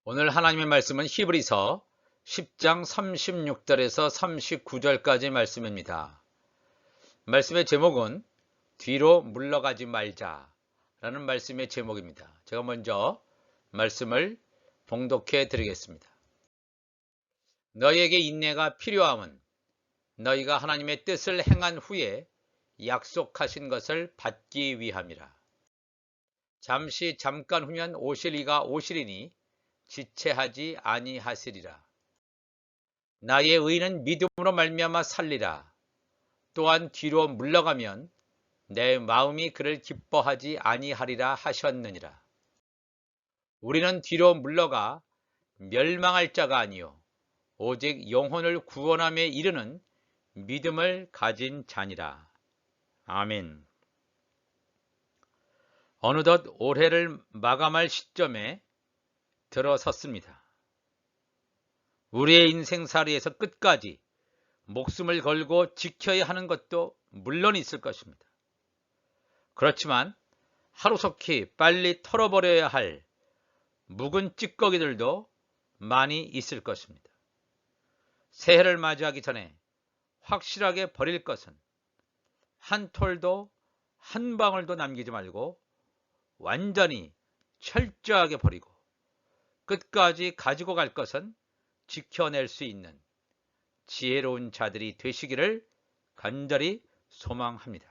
오늘 하나님의 말씀은 히브리서 10장 36절에서 39절까지 말씀입니다. 말씀의 제목은 뒤로 물러가지 말자 라는 말씀의 제목입니다. 제가 먼저 말씀을 봉독해 드리겠습니다. 너희에게 인내가 필요함은 너희가 하나님의 뜻을 행한 후에 약속하신 것을 받기 위함이라. 잠깐 후면 오실 이가 오시리니 지체하지 아니하시리라. 나의 의는 믿음으로 말미암아 살리라. 또한 뒤로 물러가면 내 마음이 그를 기뻐하지 아니하리라 하셨느니라. 우리는 뒤로 물러가 멸망할 자가 아니요 오직 영혼을 구원함에 이르는 믿음을 가진 자니라. 아멘. 어느덧 올해를 마감할 시점에 들어섰습니다. 우리의 인생살이에서 끝까지 목숨을 걸고 지켜야 하는 것도 물론 있을 것입니다. 그렇지만 하루속히 빨리 털어버려야 할 묵은 찌꺼기들도 많이 있을 것입니다. 새해를 맞이하기 전에 확실하게 버릴 것은 한 톨도 한 방울도 남기지 말고 완전히 철저하게 버리고 끝까지 가지고 갈 것은 지켜낼 수 있는 지혜로운 자들이 되시기를 간절히 소망합니다.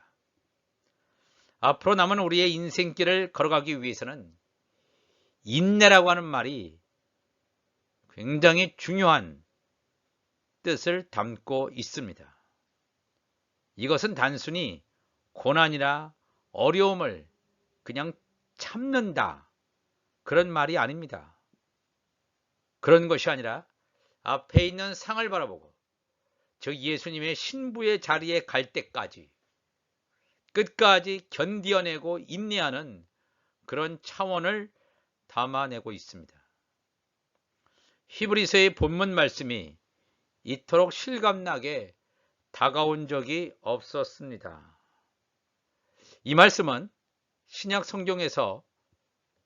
앞으로 남은 우리의 인생길을 걸어가기 위해서는 인내라고 하는 말이 굉장히 중요한 뜻을 담고 있습니다. 이것은 단순히 고난이나 어려움을 그냥 참는다 그런 말이 아닙니다. 그런 것이 아니라 앞에 있는 상을 바라보고 즉 예수님의 신부의 자리에 갈 때까지 끝까지 견디어내고 인내하는 그런 차원을 담아내고 있습니다. 히브리서의 본문 말씀이 이토록 실감나게 다가온 적이 없었습니다. 이 말씀은 신약 성경에서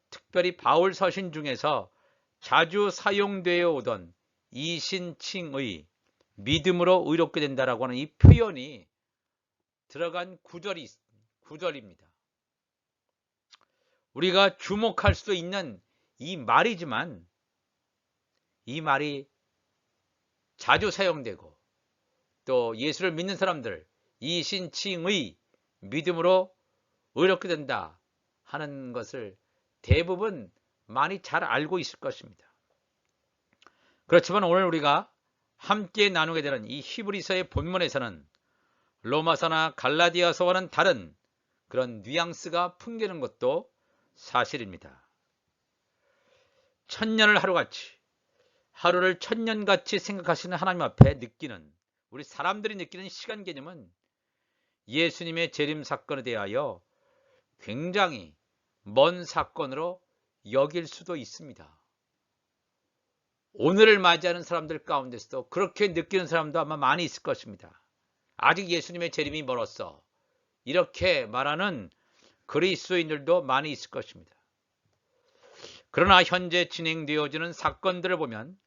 특별히 바울 서신 중에서 자주 사용되어 오던 이신칭의 믿음으로 의롭게 된다라고 하는 이 표현이 들어간 구절입니다. 우리가 주목할 수도 있는 이 말이지만 이 말이 자주 사용되고 또 예수를 믿는 사람들 이신칭의 믿음으로 의롭게 된다 하는 것을 대부분 많이 잘 알고 있을 것입니다. 그렇지만 오늘 우리가 함께 나누게 되는 이 히브리서의 본문에서는 로마서나 갈라디아서와는 다른 그런 뉘앙스가 풍기는 것도 사실입니다. 천년을 하루같이 하루를 천년같이 생각하시는 하나님 앞에 느끼는 우리 사람들이 느끼는 시간 개념은 예수님의 재림 사건에 대하여 굉장히 먼 사건으로 여길 수도 있습니다. 오늘을 맞이하는 사람들 가운데서도 그렇게 느끼는 사람도 아마 많이 있을 것입니다. 아직 예수님의 재림이 멀었어. 이렇게 말하는 그리스도인들도 많이 있을 것입니다. 그러나 현재 진행되어지는 사건들을 보면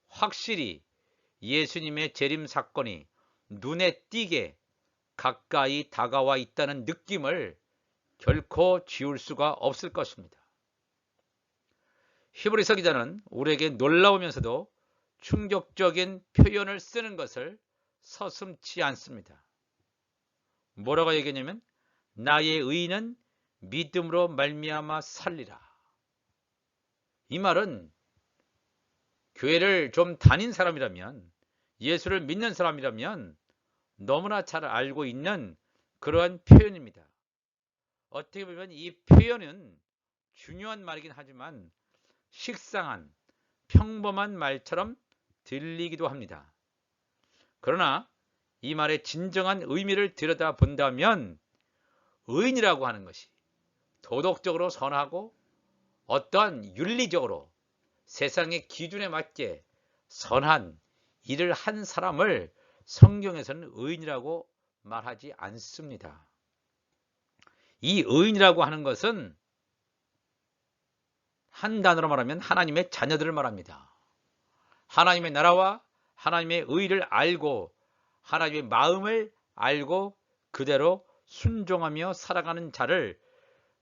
확실히 예수님의 재림 사건이 눈에 띄게 가까이 다가와 있다는 느낌을 결코 지울 수가 없을 것입니다. 히브리서 기자는 우리에게 놀라우면서도 충격적인 표현을 쓰는 것을 서슴지 않습니다. 뭐라고 얘기하냐면 나의 의는 믿음으로 말미암아 살리라. 이 말은 교회를 좀 다닌 사람이라면 예수를 믿는 사람이라면 너무나 잘 알고 있는 그러한 표현입니다. 어떻게 보면 이 표현은 중요한 말이긴 하지만 식상한 평범한 말처럼 들리기도 합니다. 그러나 이 말의 진정한 의미를 들여다본다면 의인이라고 하는 것이 도덕적으로 선하고 어떠한 윤리적으로 세상의 기준에 맞게 선한 일을 한 사람을 성경에서는 의인이라고 말하지 않습니다. 이 의인이라고 하는 것은 한 단어로 말하면 하나님의 자녀들을 말합니다. 하나님의 나라와 하나님의 의를 알고 하나님의 마음을 알고 그대로 순종하며 살아가는 자를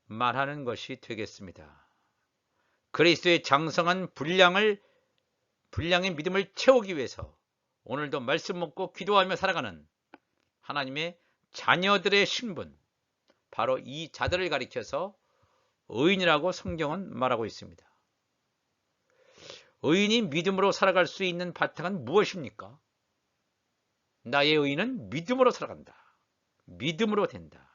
말하는 것이 되겠습니다. 그리스도의 장성한 분량의 믿음을 채우기 위해서 오늘도 말씀 먹고 기도하며 살아가는 하나님의 자녀들의 신분, 바로 이 자들을 가리켜서 의인이라고 성경은 말하고 있습니다. 의인이 믿음으로 살아갈 수 있는 바탕은 무엇입니까? 나의 의인은 믿음으로 살아간다. 믿음으로 된다.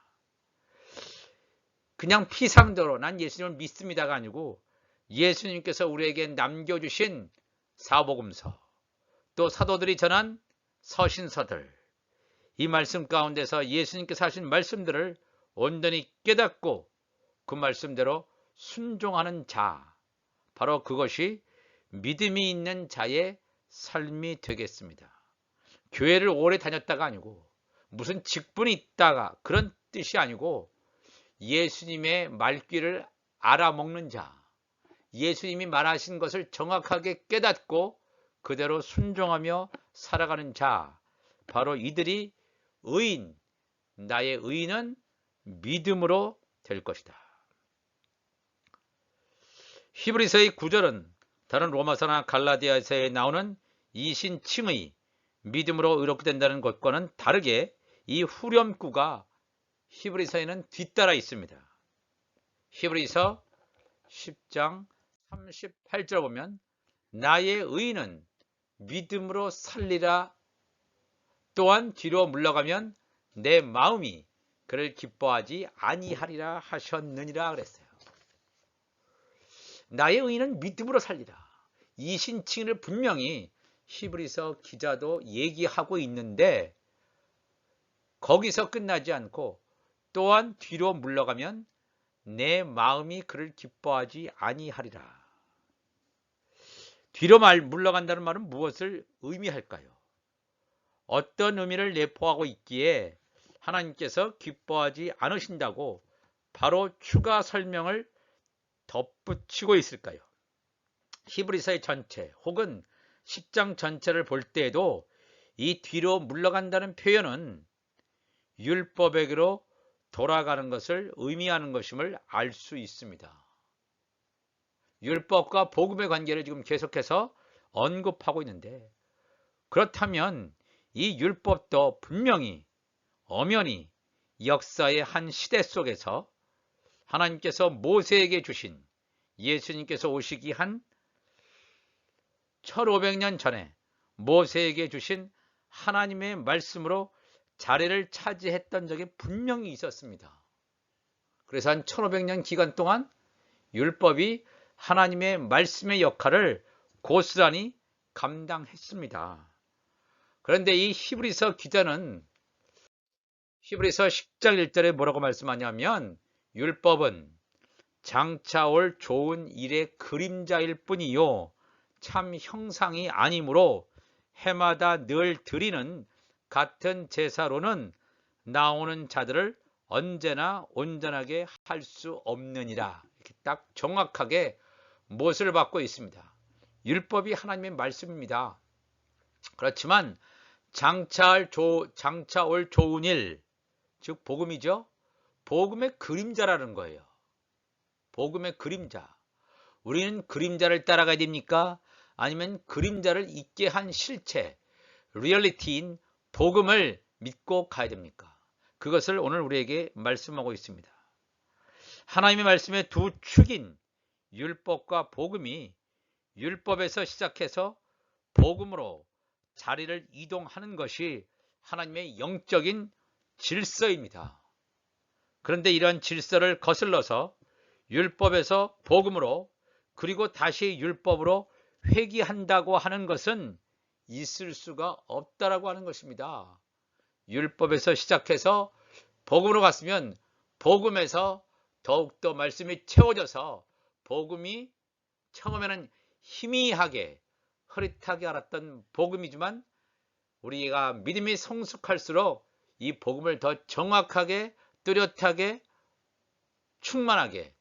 그냥 피상대로 난 예수님을 믿습니다가 아니고 예수님께서 우리에게 남겨주신 사복음서, 또 사도들이 전한 서신서들, 이 말씀 가운데서 예수님께서 하신 말씀들을 온전히 깨닫고 그 말씀대로 순종하는 자, 바로 그것이 믿음이 있는 자의 삶이 되겠습니다. 교회를 오래 다녔다가 아니고 무슨 직분이 있다가 그런 뜻이 아니고 예수님의 말귀를 알아먹는 자, 예수님이 말하신 것을 정확하게 깨닫고 그대로 순종하며 살아가는 자, 바로 이들이 의인, 나의 의인은 믿음으로 될 것이다. 히브리서의 9절은 다른 로마서나 갈라디아서에 나오는 이신칭의 믿음으로 의롭게 된다는 것과는 다르게 이 후렴구가 히브리서에는 뒤따라 있습니다. 히브리서 10장 38절 보면 나의 의인은 믿음으로 살리라, 또한 뒤로 물러가면 내 마음이 그를 기뻐하지 아니하리라 하셨느니라 그랬어요. 나의 의인은 믿음으로 살리라. 이 신칭을 분명히 히브리서 기자도 얘기하고 있는데 거기서 끝나지 않고 또한 뒤로 물러가면 내 마음이 그를 기뻐하지 아니하리라. 뒤로 물러간다는 말은 무엇을 의미할까요? 어떤 의미를 내포하고 있기에 하나님께서 기뻐하지 않으신다고 바로 추가 설명을 덧붙이고 있을까요? 히브리서의 전체 혹은 10장 전체를 볼 때에도 이 뒤로 물러간다는 표현은 율법에게로 돌아가는 것을 의미하는 것임을 알 수 있습니다. 율법과 복음의 관계를 지금 계속해서 언급하고 있는데, 그렇다면 이 율법도 분명히 엄연히 역사의 한 시대 속에서 하나님께서 모세에게 주신, 예수님께서 오시기 한 1500년 전에 모세에게 주신 하나님의 말씀으로 자리를 차지했던 적이 분명히 있었습니다. 그래서 한 1500년 기간 동안 율법이 하나님의 말씀의 역할을 고스란히 감당했습니다. 그런데 이 히브리서 기자는 히브리서 10장 1절에 뭐라고 말씀하냐면 율법은 장차 올 좋은 일의 그림자일 뿐이요 참 형상이 아니므로 해마다 늘 드리는 같은 제사로는 나오는 자들을 언제나 온전하게 할 수 없느니라. 이렇게 딱 정확하게 못을 받고 있습니다. 율법이 하나님의 말씀입니다. 그렇지만 장차 올 좋은 일, 즉 복음이죠. 복음의 그림자라는 거예요. 복음의 그림자. 우리는 그림자를 따라가야 됩니까? 아니면 그림자를 있게 한 실체, 리얼리티인 복음을 믿고 가야 됩니까? 그것을 오늘 우리에게 말씀하고 있습니다. 하나님의 말씀의 두 축인 율법과 복음이 율법에서 시작해서 복음으로 자리를 이동하는 것이 하나님의 영적인 질서입니다. 그런데 이런 질서를 거슬러서 율법에서 복음으로 그리고 다시 율법으로 회귀한다고 하는 것은 있을 수가 없다라고 하는 것입니다. 율법에서 시작해서 복음으로 갔으면 복음에서 더욱더 말씀이 채워져서 복음이 처음에는 희미하게 흐릿하게 알았던 복음이지만 우리가 믿음이 성숙할수록 이 복음을 더 정확하게 뚜렷하게 충만하게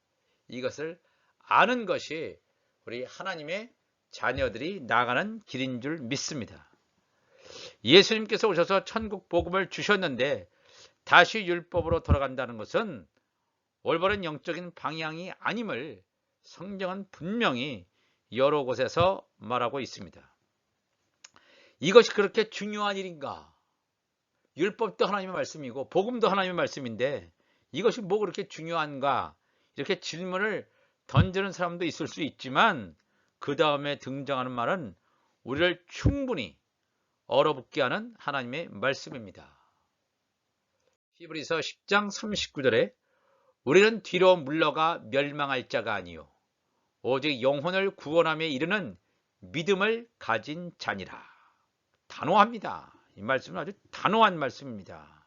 이것을 아는 것이 우리 하나님의 자녀들이 나가는 길인 줄 믿습니다. 예수님께서 오셔서 천국 복음을 주셨는데 다시 율법으로 돌아간다는 것은 올바른 영적인 방향이 아님을 성경은 분명히 여러 곳에서 말하고 있습니다. 이것이 그렇게 중요한 일인가? 율법도 하나님의 말씀이고 복음도 하나님의 말씀인데 이것이 뭐 그렇게 중요한가? 이렇게 질문을 던지는 사람도 있을 수 있지만 그 다음에 등장하는 말은 우리를 충분히 얼어붙게 하는 하나님의 말씀입니다. 히브리서 10장 39절에 우리는 뒤로 물러가 멸망할 자가 아니요 오직 영혼을 구원함에 이르는 믿음을 가진 자니라. 단호합니다. 이 말씀은 아주 단호한 말씀입니다.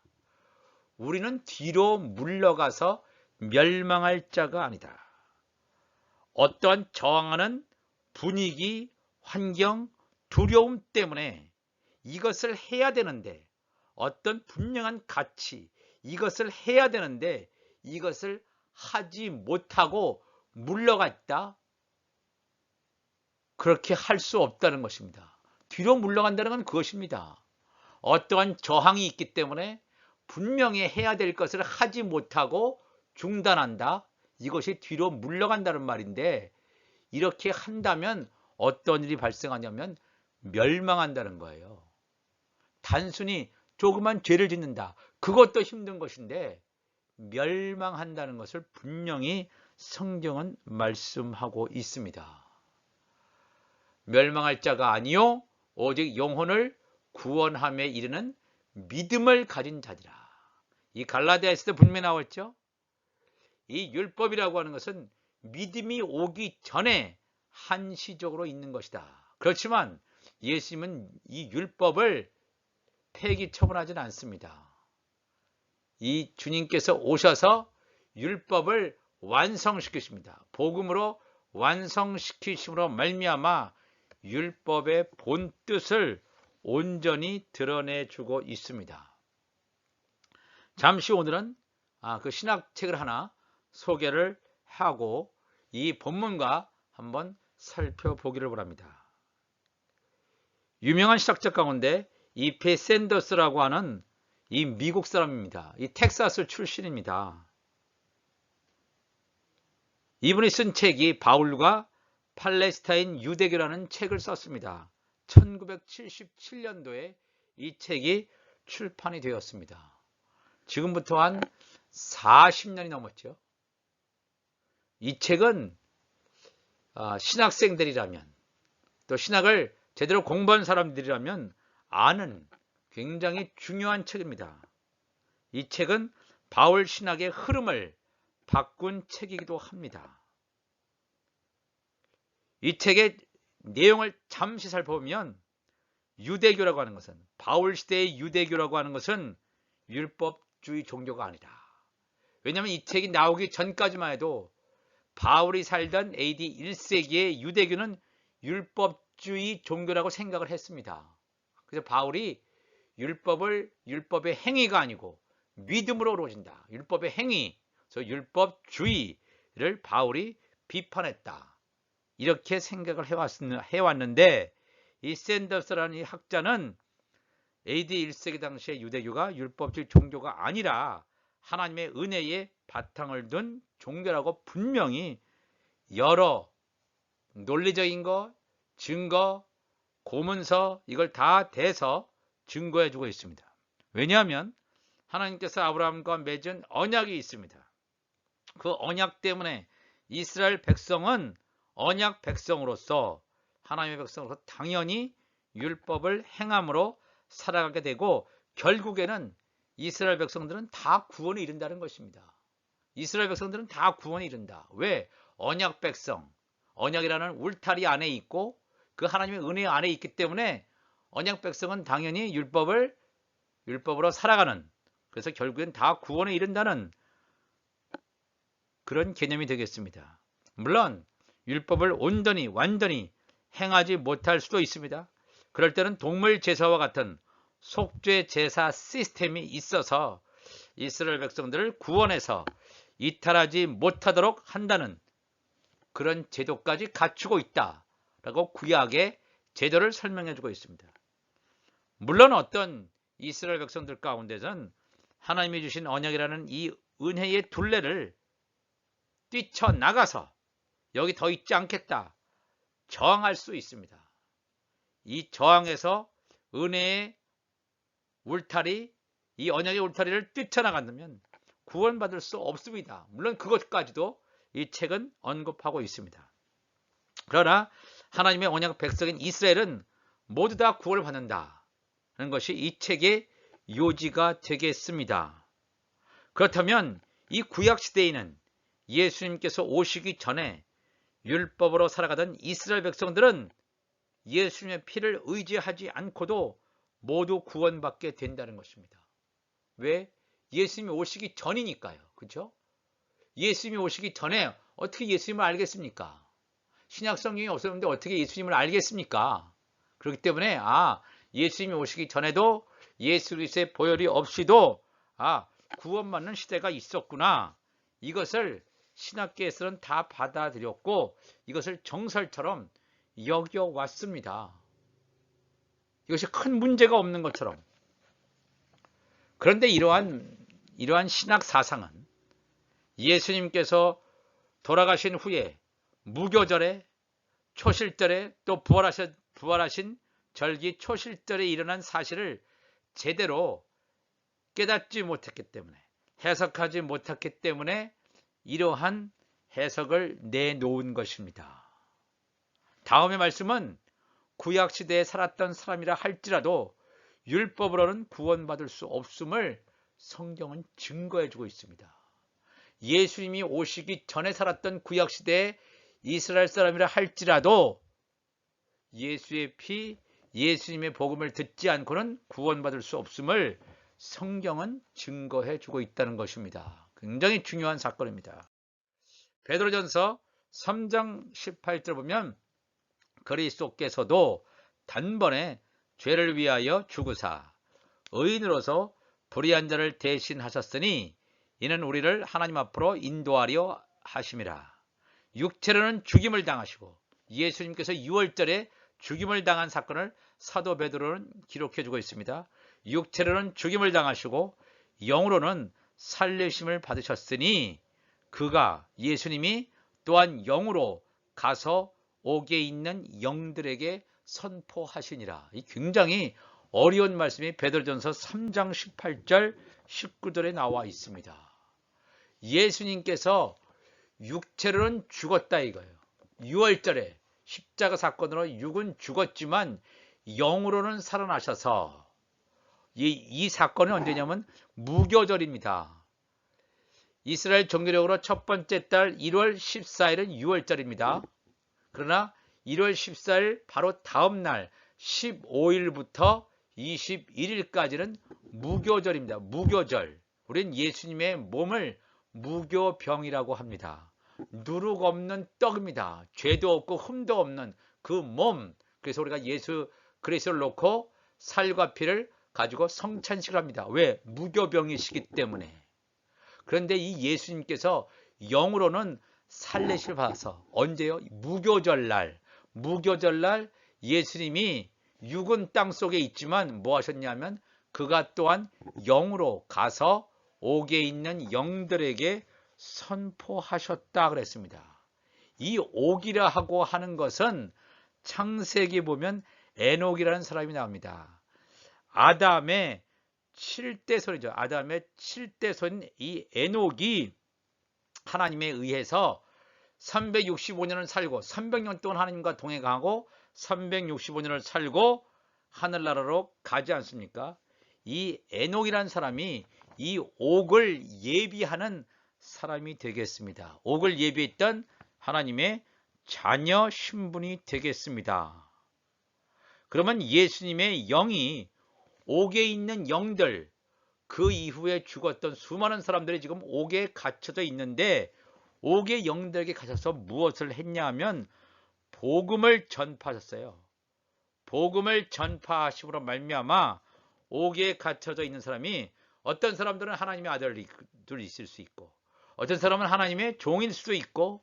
우리는 뒤로 물러가서 멸망할 자가 아니다. 어떠한 저항하는 분위기, 환경, 두려움 때문에 이것을 해야 되는데 어떤 분명한 가치, 이것을 해야 되는데 이것을 하지 못하고 물러갔다? 그렇게 할 수 없다는 것입니다. 뒤로 물러간다는 건 그것입니다. 어떠한 저항이 있기 때문에 분명히 해야 될 것을 하지 못하고 중단한다? 이것이 뒤로 물러간다는 말인데 이렇게 한다면 어떤 일이 발생하냐면 멸망한다는 거예요. 단순히 조그만 죄를 짓는다. 그것도 힘든 것인데 멸망한다는 것을 분명히 성경은 말씀하고 있습니다. 멸망할 자가 아니요 오직 영혼을 구원함에 이르는 믿음을 가진 자들아. 이 갈라디아에서도 분명히 나왔죠. 이 율법이라고 하는 것은 믿음이 오기 전에 한시적으로 있는 것이다. 그렇지만 예수님은 이 율법을 폐기 처분하지는 않습니다. 이 주님께서 오셔서 율법을 완성시키십니다. 복음으로 완성시키심으로 말미암아 율법의 본뜻을 온전히 드러내주고 있습니다. 잠시 오늘은 그 신학책을 하나 소개를 하고 이 본문과 한번 살펴보기를 바랍니다. 유명한 신학자 가운데 이 배 샌더스라고 하는 이 미국 사람입니다. 이 텍사스 출신입니다. 이분이 쓴 책이 바울과 팔레스타인 유대교라는 책을 썼습니다. 1977년도에 이 책이 출판이 되었습니다. 지금부터 한 40년이 넘었죠. 이 책은 신학생들이라면 또 신학을 제대로 공부한 사람들이라면 아는 굉장히 중요한 책입니다. 이 책은 바울 신학의 흐름을 바꾼 책이기도 합니다. 이 책의 내용을 잠시 살펴보면 유대교라고 하는 것은 바울 시대의 유대교라고 하는 것은 율법주의 종교가 아니다. 왜냐하면 이 책이 나오기 전까지만 해도 바울이 살던 AD 1세기의 유대교는 율법주의 종교라고 생각을 했습니다. 그래서 바울이 율법의 행위가 아니고 믿음으로 이루어진다. 율법의 행위, 그래서 율법주의를 바울이 비판했다. 이렇게 생각을 해왔는데 이 샌더스라는 이 학자는 AD 1세기 당시의 유대교가 율법주의 종교가 아니라 하나님의 은혜에 바탕을 둔 종교라고 분명히 여러 논리적인 것, 증거, 고문서 이걸 다 대서 증거해주고 있습니다. 왜냐하면 하나님께서 아브라함과 맺은 언약이 있습니다. 그 언약 때문에 이스라엘 백성은 언약 백성으로서 하나님의 백성으로서 당연히 율법을 행함으로 살아가게 되고 결국에는 이스라엘 백성들은 다 구원에 이른다는 것입니다. 이스라엘 백성들은 다 구원에 이른다. 왜? 언약 백성, 언약이라는 울타리 안에 있고 그 하나님의 은혜 안에 있기 때문에 언약 백성은 당연히 율법으로 살아가는, 그래서 결국엔 다 구원에 이른다는 그런 개념이 되겠습니다. 물론 율법을 온전히 완전히 행하지 못할 수도 있습니다. 그럴 때는 동물 제사와 같은 속죄 제사 시스템이 있어서 이스라엘 백성들을 구원해서 이탈하지 못하도록 한다는 그런 제도까지 갖추고 있다라고 구약의 제도를 설명해 주고 있습니다. 물론 어떤 이스라엘 백성들 가운데선 하나님이 주신 언약이라는 이 은혜의 둘레를 뛰쳐나가서 여기 더 있지 않겠다 저항할 수 있습니다. 이 저항에서 은혜의 울타리, 이 언약의 울타리를 뛰쳐나간다면 구원받을 수 없습니다. 물론 그것까지도 이 책은 언급하고 있습니다. 그러나 하나님의 언약 백성인 이스라엘은 모두 다 구원을 받는다는 것이 이 책의 요지가 되겠습니다. 그렇다면 이 구약시대에는 예수님께서 오시기 전에 율법으로 살아가던 이스라엘 백성들은 예수님의 피를 의지하지 않고도 모두 구원받게 된다는 것입니다. 왜? 예수님이 오시기 전이니까요. 그렇죠? 예수님이 오시기 전에 어떻게 예수님을 알겠습니까? 신약 성경이 없었는데 어떻게 예수님을 알겠습니까? 그렇기 때문에 예수님이 오시기 전에도 예수 그리스도의 보혈이 없이도 구원받는 시대가 있었구나. 이것을 신학계에서는 다 받아들였고 이것을 정설처럼 여겨왔습니다. 이것이 큰 문제가 없는 것처럼. 그런데 이러한 신학 사상은 예수님께서 돌아가신 후에 무교절에 초실절에 또 부활하신 절기 초실절에 일어난 사실을 제대로 깨닫지 못했기 때문에 해석하지 못했기 때문에 이러한 해석을 내놓은 것입니다. 다음의 말씀은 구약시대에 살았던 사람이라 할지라도 율법으로는 구원받을 수 없음을 성경은 증거해주고 있습니다. 예수님이 오시기 전에 살았던 구약시대의 이스라엘 사람이라 할지라도 예수의 피, 예수님의 복음을 듣지 않고는 구원받을 수 없음을 성경은 증거해주고 있다는 것입니다. 굉장히 중요한 사건입니다. 베드로전서 3장 18절 보면 그리스도께서도 단번에 죄를 위하여 죽으사 의인으로서 불의한 자를 대신하셨으니 이는 우리를 하나님 앞으로 인도하려 하심이라. 육체로는 죽임을 당하시고 예수님께서 6월절에 죽임을 당한 사건을 사도 베드로는 기록해 주고 있습니다. 육체로는 죽임을 당하시고 영으로는 살리심을 받으셨으니 그가 예수님이 또한 영으로 가서 옥에 있는 영들에게 선포하시니라. 이 굉장히 어려운 말씀이 베드로전서 3장 18절 19절에 나와 있습니다. 예수님께서 육체로는 죽었다 이거예요. 6월절에 십자가 사건으로 육은 죽었지만 영으로는 살아나셔서 이 사건은 언제냐면 무교절입니다. 이스라엘 정규력으로 첫 번째 달 1월 14일은 6월절입니다. 그러나 1월 14일 바로 다음 날 15일부터 21일까지는 무교절입니다. 무교절. 우리는 예수님의 몸을 무교병이라고 합니다. 누룩 없는 떡입니다. 죄도 없고 흠도 없는 그 몸. 그래서 우리가 예수 그리스도를 놓고 살과 피를 가지고 성찬식을 합니다. 왜? 무교병이시기 때문에. 그런데 이 예수님께서 영으로는 살리심을 받아서 언제요? 무교절날. 무교절날 예수님이 육은 땅속에 있지만 뭐 하셨냐면 그가 또한 영으로 가서 옥에 있는 영들에게 선포하셨다 그랬습니다. 이 옥이라 하고 하는 것은 창세기 보면 에녹이라는 사람이 나옵니다. 아담의 7대 손이죠. 아담의 7대 손인 이 에녹이 하나님에 의해서 365년을 살고 300년 동안 하나님과 동행하고 365년을 살고 하늘나라로 가지 않습니까? 이 에녹이라는 사람이 이 옥을 예비하는 사람이 되겠습니다. 옥을 예비했던 하나님의 자녀 신분이 되겠습니다. 그러면 예수님의 영이 옥에 있는 영들, 그 이후에 죽었던 수많은 사람들이 지금 옥에 갇혀져 있는데 옥의 영들에게 가셔서 무엇을 했냐 하면 복음을 전파하셨어요. 복음을 전파하심으로 말미암아 옥에 갇혀져 있는 사람이 어떤 사람들은 하나님의 아들이 있을 수 있고 어떤 사람은 하나님의 종일 수도 있고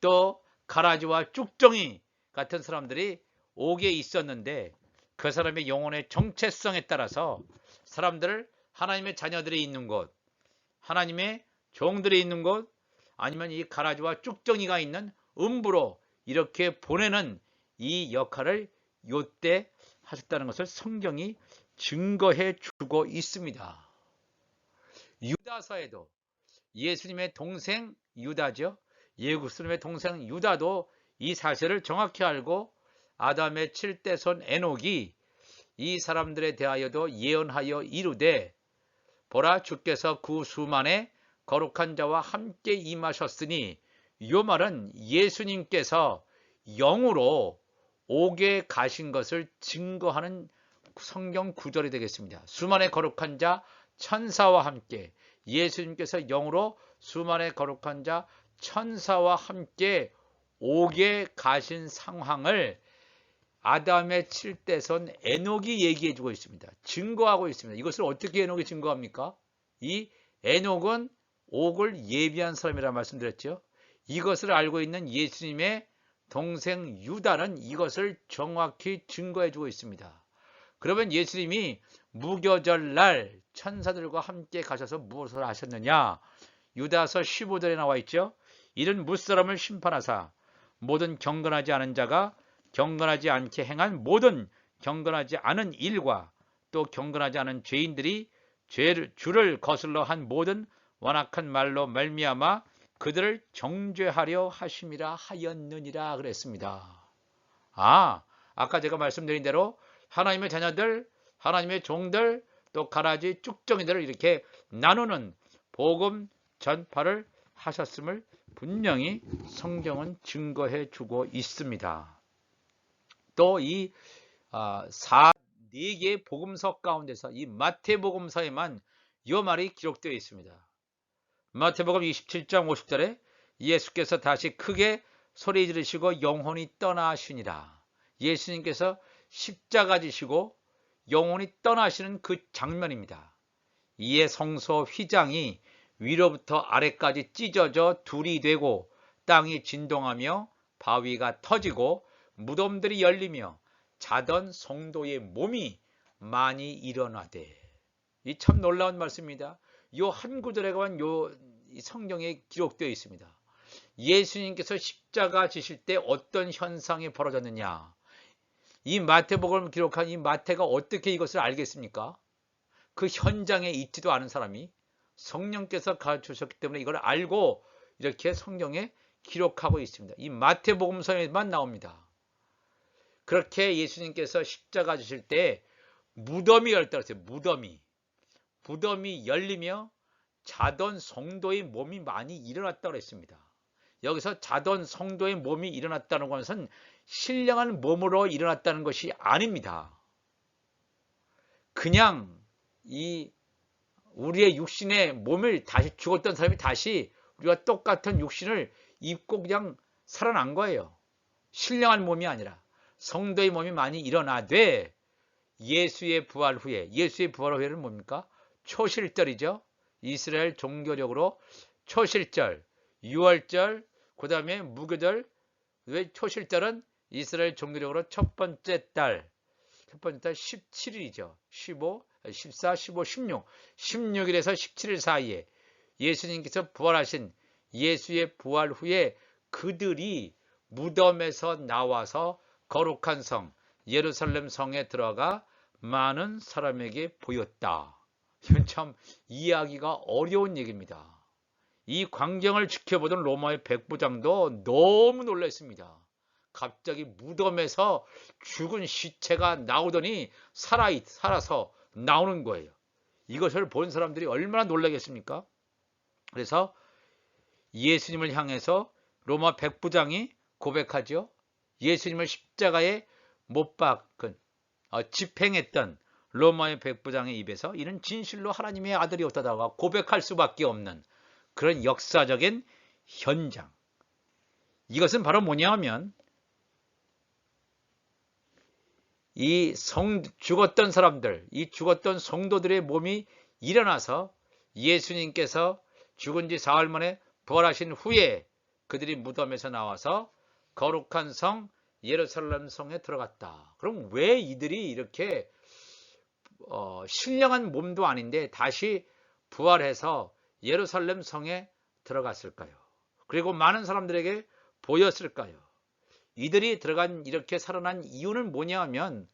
또 가라지와 쭉정이 같은 사람들이 옥에 있었는데 그 사람의 영혼의 정체성에 따라서 사람들을 하나님의 자녀들이 있는 곳, 하나님의 종들이 있는 곳, 아니면 이 가라지와 쭉정이가 있는 음부로 이렇게 보내는 이 역할을 요때 하셨다는 것을 성경이 증거해 주고 있습니다. 유다서에도 예수님의 동생 유다죠. 예수님의 동생 유다도 이 사실을 정확히 알고 아담의 7대 손 에녹이 이 사람들에 대하여도 예언하여 이르되 보라 주께서 그 수만의 거룩한 자와 함께 임하셨으니 이 말은 예수님께서 영으로 옥에 가신 것을 증거하는 성경 구절이 되겠습니다. 수만의 거룩한 자 천사와 함께 예수님께서 영으로 수만의 거룩한 자 천사와 함께 옥에 가신 상황을 아담의 7대 손 에녹이 얘기해 주고 있습니다. 증거하고 있습니다. 이것을 어떻게 에녹이 증거합니까? 이 에녹은 옥을 예비한 사람이라 말씀드렸죠. 이것을 알고 있는 예수님의 동생 유다는 이것을 정확히 증거해 주고 있습니다. 그러면 예수님이 무교절날 천사들과 함께 가셔서 무엇을 하셨느냐? 유다서 15절에 나와 있죠. 이는 무사람을 심판하사 모든 경건하지 않은 자가 경건하지 않게 행한 모든 경건하지 않은 일과 또 경건하지 않은 죄인들이 주를 거슬러 한 모든 완악한 말로 말미암아 그들을 정죄하려 하심이라 하였느니라 그랬습니다. 아까 제가 말씀드린 대로 하나님의 자녀들, 하나님의 종들, 또 가라지 쭉정이들을 이렇게 나누는 복음 전파를 하셨음을 분명히 성경은 증거해 주고 있습니다. 또 이 4개의 복음서 가운데서 이 마태복음서에만 이 말이 기록되어 있습니다. 마태복음 27장 50절에 예수께서 다시 크게 소리 지르시고 영혼이 떠나시니라. 예수님께서 십자가 지시고 영혼이 떠나시는 그 장면입니다. 이에 성소 휘장이 위로부터 아래까지 찢어져 둘이 되고 땅이 진동하며 바위가 터지고 무덤들이 열리며 자던 성도의 몸이 많이 일어나되. 이 참 놀라운 말씀입니다. 요 한 구절에만 이 성경에 기록되어 있습니다. 예수님께서 십자가 지실 때 어떤 현상이 벌어졌느냐? 이 마태복음을 기록한 이 마태가 어떻게 이것을 알겠습니까? 그 현장에 있지도 않은 사람이 성령께서 가르치셨기 때문에 이걸 알고 이렇게 성경에 기록하고 있습니다. 이 마태복음서에만 나옵니다. 그렇게 예수님께서 십자가 지실 때 무덤이 열렸다고 했어요. 무덤이 열리며 자던 성도의 몸이 많이 일어났다고 했습니다. 여기서 자던 성도의 몸이 일어났다는 것은 신령한 몸으로 일어났다는 것이 아닙니다. 그냥 우리의 육신의 몸을 다시 죽었던 사람이 다시 우리와 똑같은 육신을 입고 그냥 살아난 거예요. 신령한 몸이 아니라 성도의 몸이 많이 일어나되 예수의 부활 후에는 뭡니까? 초실절이죠. 이스라엘 종교적으로 초실절, 유월절, 그 다음에 무교절. 왜 초실절은 이스라엘 종교적으로 첫 번째 달 17일이죠. 15, 14, 15, 16. 16일에서 17일 사이에 예수님께서 부활하신 예수의 부활 후에 그들이 무덤에서 나와서 거룩한 성, 예루살렘 성에 들어가 많은 사람에게 보였다. 이건 참 이해하기가 어려운 얘기입니다. 이 광경을 지켜보던 로마의 백부장도 너무 놀랐습니다. 갑자기 무덤에서 죽은 시체가 나오더니 살아서 나오는 거예요. 이것을 본 사람들이 얼마나 놀라겠습니까? 그래서 예수님을 향해서 로마 백부장이 고백하죠. 예수님을 십자가에 못 박은 집행했던 로마의 백부장의 입에서 이는 진실로 하나님의 아들이었다가 고백할 수밖에 없는 그런 역사적인 현장. 이것은 바로 뭐냐 하면 죽었던 사람들, 이 죽었던 성도들의 몸이 일어나서 예수님께서 죽은 지 사흘 만에 부활하신 후에 그들이 무덤에서 나와서 거룩한 성 예루살렘 성에 들어갔다. 그럼 왜 이들이 이렇게 신령한 몸도 아닌데 다시 부활해서 예루살렘 성에 들어갔을까요? 그리고 많은 사람들에게 보였을까요? 이들이 들어간 이렇게 살아난 이유는 뭐냐 하면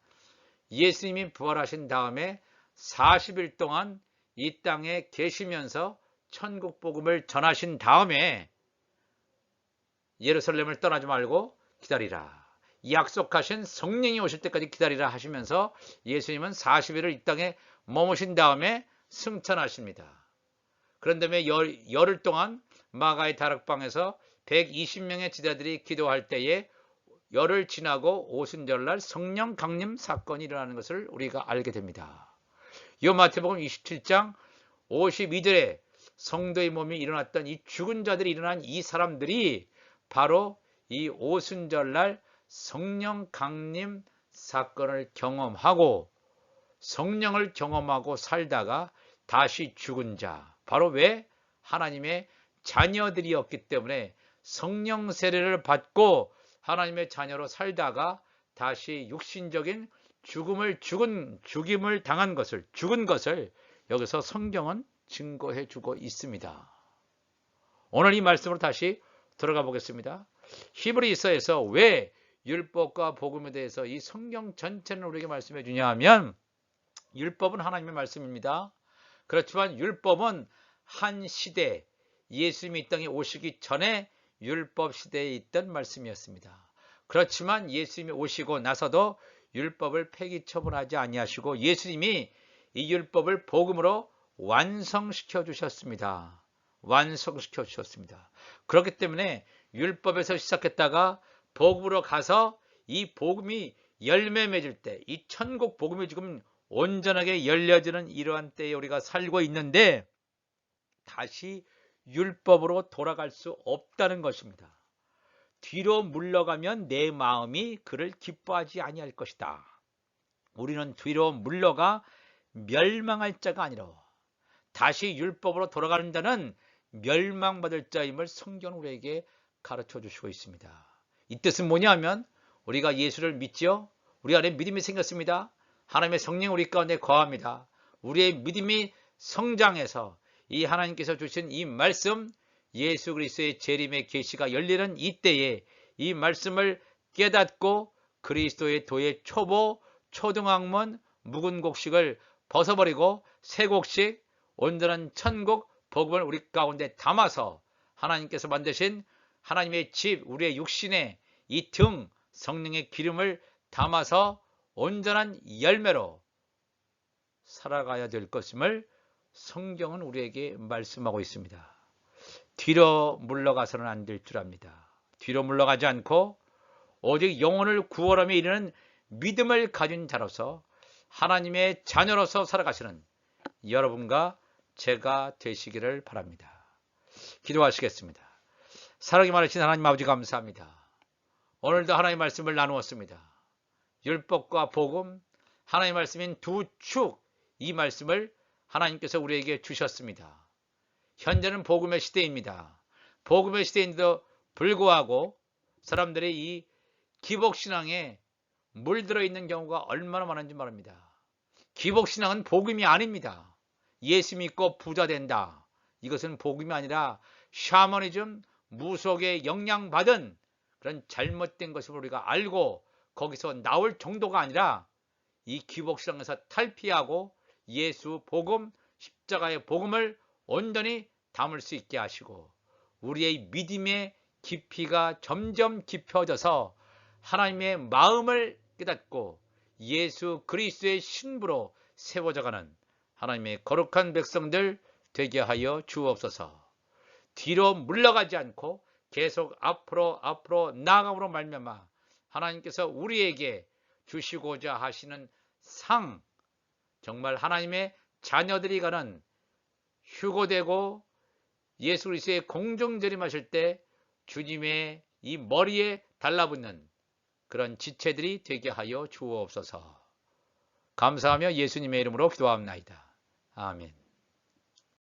예수님이 부활하신 다음에 40일 동안 이 땅에 계시면서 천국 복음을 전하신 다음에 예루살렘을 떠나지 말고 기다리라. 약속하신 성령이 오실 때까지 기다리라 하시면서 예수님은 40일을 이 땅에 머무신 다음에 승천하십니다. 그런 다음에 열흘 동안 마가의 다락방에서 120명의 제자들이 기도할 때에 열흘 지나고 오순절날 성령 강림 사건이 일어나는 것을 우리가 알게 됩니다. 이 마태복음 27장 52절에 성도의 몸이 일어났던 이 죽은 자들이 일어난 이 사람들이 바로 이 오순절날 성령 강림 사건을 경험하고 성령을 경험하고 살다가 다시 죽은 자, 바로 왜? 하나님의 자녀들이었기 때문에 성령 세례를 받고 하나님의 자녀로 살다가 다시 육신적인 죽임을 당한 것을, 죽은 것을 여기서 성경은 증거해 주고 있습니다. 오늘 이 말씀으로 다시 들어가 보겠습니다. 히브리서에서 왜 율법과 복음에 대해서 이 성경 전체는 우리에게 말씀해 주냐 하면 율법은 하나님의 말씀입니다. 그렇지만 율법은 한 시대, 예수님이 이 땅에 오시기 전에 율법 시대에 있던 말씀이었습니다. 그렇지만 예수님이 오시고 나서도 율법을 폐기 처분하지 아니하시고 예수님이 이 율법을 복음으로 완성시켜 주셨습니다. 완성시켜 주셨습니다. 그렇기 때문에 율법에서 시작했다가 복음으로 가서 이 복음이 열매 맺을 때, 이 천국 복음이 지금 온전하게 열려지는 이러한 때에 우리가 살고 있는데 다시 율법으로 돌아갈 수 없다는 것입니다. 뒤로 물러가면 내 마음이 그를 기뻐하지 아니할 것이다. 우리는 뒤로 물러가 멸망할 자가 아니라 다시 율법으로 돌아가는 자는 멸망받을 자임을 성경은 우리에게 가르쳐 주시고 있습니다. 이 뜻은 뭐냐면 우리가 예수를 믿지요. 우리 안에 믿음이 생겼습니다. 하나님의 성령 우리 가운데 거합니다. 우리의 믿음이 성장해서 이 하나님께서 주신 이 말씀, 예수 그리스도의 재림의 계시가 열리는 이때에 이 말씀을 깨닫고 그리스도의 도의 초보, 초등학문, 묵은 곡식을 벗어버리고 새 곡식, 온전한 천국 복음을 우리 가운데 담아서 하나님께서 만드신 하나님의 집, 우리의 육신에 이 등 성령의 기름을 담아서 온전한 열매로 살아가야 될 것임을 성경은 우리에게 말씀하고 있습니다. 뒤로 물러가서는 안 될 줄 압니다. 뒤로 물러가지 않고 오직 영혼을 구원함에 이르는 믿음을 가진 자로서 하나님의 자녀로서 살아가시는 여러분과 제가 되시기를 바랍니다. 기도하시겠습니다. 사랑이 많으신 하나님 아버지 감사합니다. 오늘도 하나님의 말씀을 나누었습니다. 율법과 복음, 하나님의 말씀인 두 축, 이 말씀을 하나님께서 우리에게 주셨습니다. 현재는 복음의 시대입니다. 복음의 시대인데도 불구하고 사람들이 이 기복신앙에 물들어 있는 경우가 얼마나 많은지 말합니다. 기복신앙은 복음이 아닙니다. 예수 믿고 부자 된다. 이것은 복음이 아니라 샤머니즘, 무속에 영향받은 그런 잘못된 것을 우리가 알고 거기서 나올 정도가 아니라 이 기복신앙에서 탈피하고 예수 복음, 십자가의 복음을 온전히 담을 수 있게 하시고 우리의 믿음의 깊이가 점점 깊어져서 하나님의 마음을 깨닫고 예수 그리스도의 신부로 세워져가는 하나님의 거룩한 백성들 되게 하여 주옵소서. 뒤로 물러가지 않고 계속 앞으로 나아감으로 말미암아 하나님께서 우리에게 주시고자 하시는 상, 정말 하나님의 자녀들이 가는 휴거되고 예수 그리스도의 공정재림하실 때 주님의 이 머리에 달라붙는 그런 지체들이 되게 하여 주옵소서. 감사하며 예수님의 이름으로 기도합나이다. 아멘.